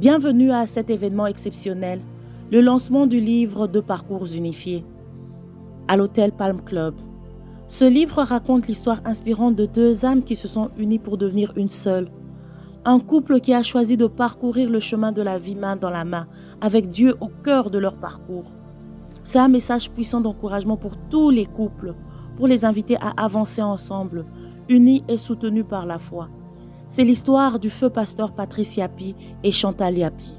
Bienvenue à cet événement exceptionnel, le lancement du livre de Parcours unifiés à l'hôtel Palm Club. Ce livre raconte l'histoire inspirante de deux âmes qui se sont unies pour devenir une seule. Un couple qui a choisi de parcourir le chemin de la vie main dans la main, avec Dieu au cœur de leur parcours. C'est un message puissant d'encouragement pour tous les couples, pour les inviter à avancer ensemble, unis et soutenus par la foi. C'est l'histoire du feu pasteur Patrice Yapi et Chantal Yapi.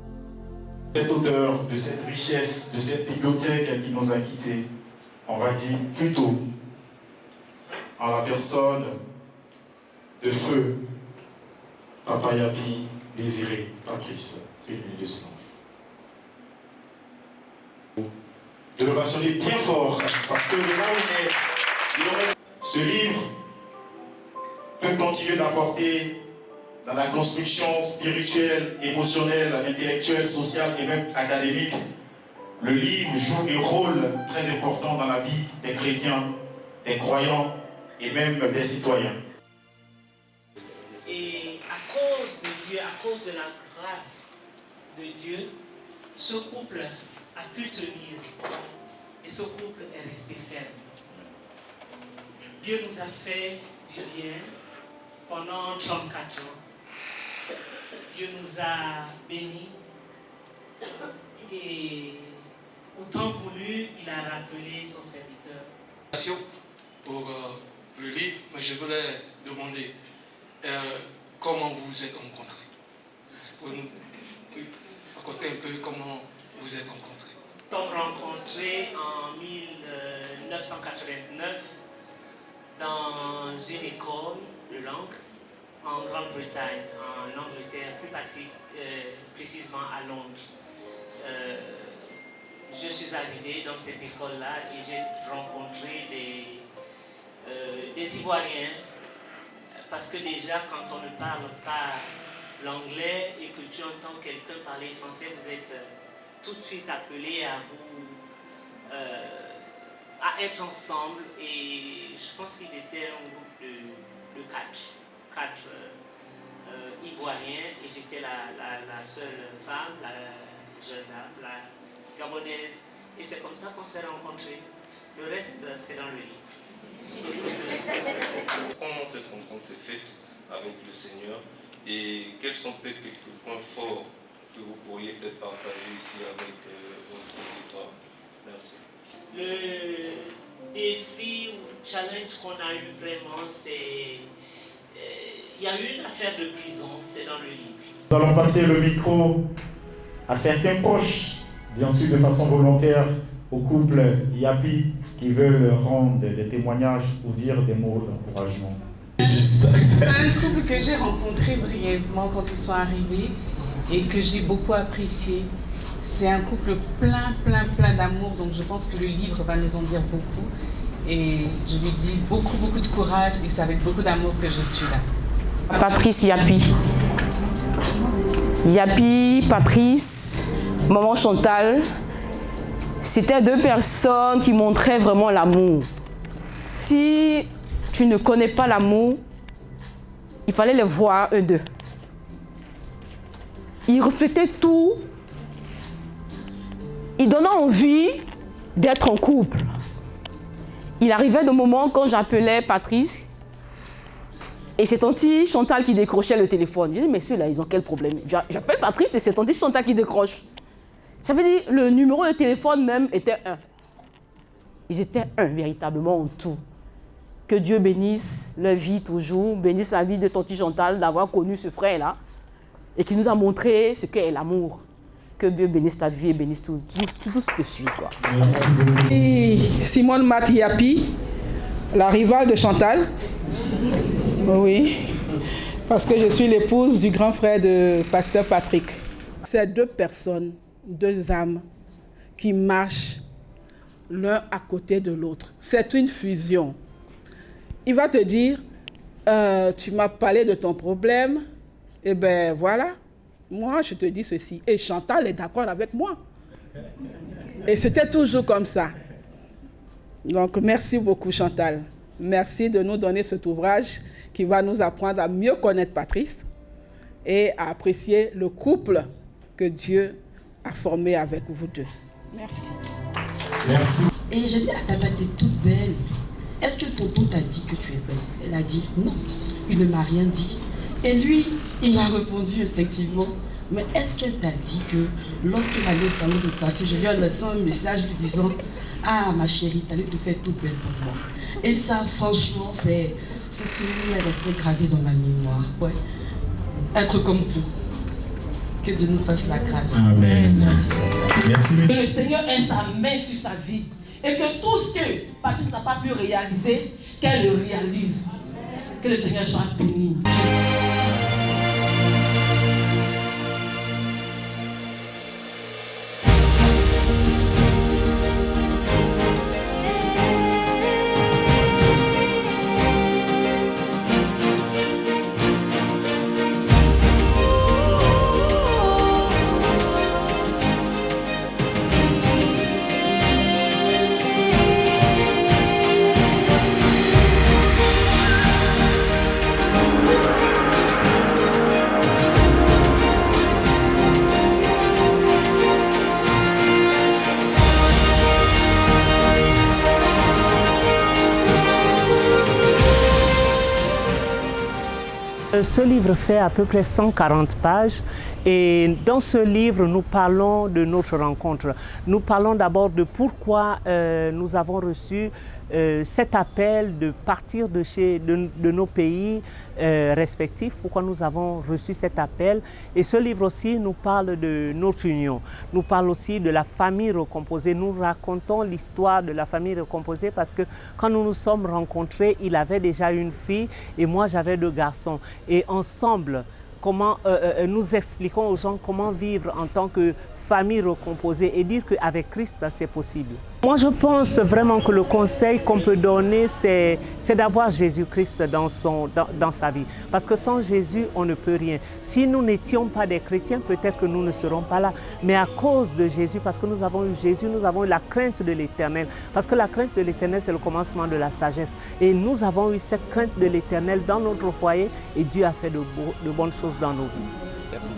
Cet auteur de cette richesse, de cette bibliothèque qui nous a quittés, on va dire plutôt en la personne de feu Papa Yapi, Désiré, Patrice, une minute de silence. De l'ovationner bien fort, parce que de là où il aurait... Ce livre peut continuer d'apporter dans la construction spirituelle, émotionnelle, intellectuelle, sociale et même académique. Le livre joue un rôle très important dans la vie des chrétiens, des croyants et même des citoyens. Et à cause de Dieu, à cause de la grâce de Dieu, ce couple a pu tenir et ce couple est resté ferme. Dieu nous a fait du bien pendant 34 ans. Dieu nous a bénis et autant voulu, il a rappelé son serviteur. Merci pour le livre, mais je voulais demander comment vous vous êtes rencontrés. Vous pouvez nous raconter un peu comment vous êtes rencontrés. Nous sommes rencontrés en 1989 dans une école de langue en Grande-Bretagne, en Angleterre, plus précisément à Londres. Je suis arrivé dans cette école-là et j'ai rencontré des Ivoiriens, parce que déjà quand on ne parle pas l'anglais et que tu entends quelqu'un parler français, vous êtes tout de suite appelé à à être ensemble, et je pense qu'ils étaient un groupe de quatre Ivoiriens, et j'étais la seule femme, la jeune dame, la gabonaise, et c'est comme ça qu'on s'est rencontrés. Le reste, c'est dans le livre. Comment cette rencontre s'est faite avec le Seigneur et quels sont peut-être quelques points forts que vous pourriez peut-être partager ici avec votre auditoire? Merci. Le défi ou challenge qu'on a eu vraiment, c'est... Il y a eu une affaire de prison, c'est dans le livre. Nous allons passer le micro à certains proches, bien sûr de façon volontaire, au couple Yapi qui veulent rendre des témoignages ou dire des mots d'encouragement. C'est un couple que j'ai rencontré brièvement quand ils sont arrivés et que j'ai beaucoup apprécié. C'est un couple plein d'amour, donc je pense que le livre va nous en dire beaucoup. Et je lui dis beaucoup de courage, et c'est avec beaucoup d'amour que je suis là. Patrice Yapi. Yapi, Patrice, maman Chantal, c'était deux personnes qui montraient vraiment l'amour. Si tu ne connais pas l'amour, il fallait les voir eux deux. Ils reflétaient tout. Ils donnaient envie d'être en couple. Il arrivait des moments quand j'appelais Patrice et c'est tante Chantal qui décrochait le téléphone. Je dis, mais ceux-là, ils ont quel problème? J'appelle Patrice et c'est tante Chantal qui décroche. Ça veut dire le numéro de téléphone même était 1. Ils étaient un véritablement en tout. Que Dieu bénisse leur vie toujours, bénisse la vie de tante Chantal d'avoir connu ce frère-là et qui nous a montré ce qu'est l'amour. Que Dieu bénisse ta vie et bénisse tout ce que tu suis, quoi. Et Simone Yapi, la rivale de Chantal. Oui, parce que je suis l'épouse du grand frère de pasteur Patrick. C'est deux personnes, deux âmes qui marchent l'un à côté de l'autre. C'est une fusion. Il va te dire, tu m'as parlé de ton problème, et ben voilà. Moi, je te dis ceci. Et Chantal est d'accord avec moi. Et c'était toujours comme ça. Donc, merci beaucoup, Chantal. Merci de nous donner cet ouvrage qui va nous apprendre à mieux connaître Patrice et à apprécier le couple que Dieu a formé avec vous deux. Merci. Merci. Et j'ai dit à Tata, t'es toute belle. Est-ce que tonton t'a dit que tu es belle? Elle a dit non, il ne m'a rien dit. Et lui, il a répondu instinctivement. Mais est-ce qu'elle t'a dit que lorsqu'il allait au salon de coiffure, je lui ai laissé un message lui disant ah ma chérie, t'allais te faire toute belle pour moi. Et ça, franchement, ce souvenir est resté gravé dans ma mémoire. Ouais. Être comme vous. Que Dieu nous fasse la grâce. Amen. Merci. Que le Seigneur ait sa main sur sa vie. Et que tout ce que Patrick n'a pas pu réaliser, qu'elle le réalise. Que le Seigneur soit béni. Ce livre fait à peu près 140 pages et dans ce livre, nous parlons de notre rencontre. Nous parlons d'abord de pourquoi nous avons reçu cet appel de partir de nos pays respectifs, pourquoi nous avons reçu cet appel. Et ce livre aussi nous parle de notre union, nous parle aussi de la famille recomposée. Nous racontons l'histoire de la famille recomposée parce que quand nous nous sommes rencontrés, il avait déjà une fille et moi j'avais 2 garçons. Et ensemble, comment nous expliquons aux gens comment vivre en tant que famille recomposée et dire qu'avec Christ, c'est possible. Moi, je pense vraiment que le conseil qu'on peut donner, c'est d'avoir Jésus-Christ dans sa vie. Parce que sans Jésus, on ne peut rien. Si nous n'étions pas des chrétiens, peut-être que nous ne serons pas là. Mais à cause de Jésus, parce que nous avons eu Jésus, nous avons eu la crainte de l'Éternel. Parce que la crainte de l'Éternel, c'est le commencement de la sagesse. Et nous avons eu cette crainte de l'Éternel dans notre foyer et Dieu a fait de bonnes choses dans nos vies. Merci.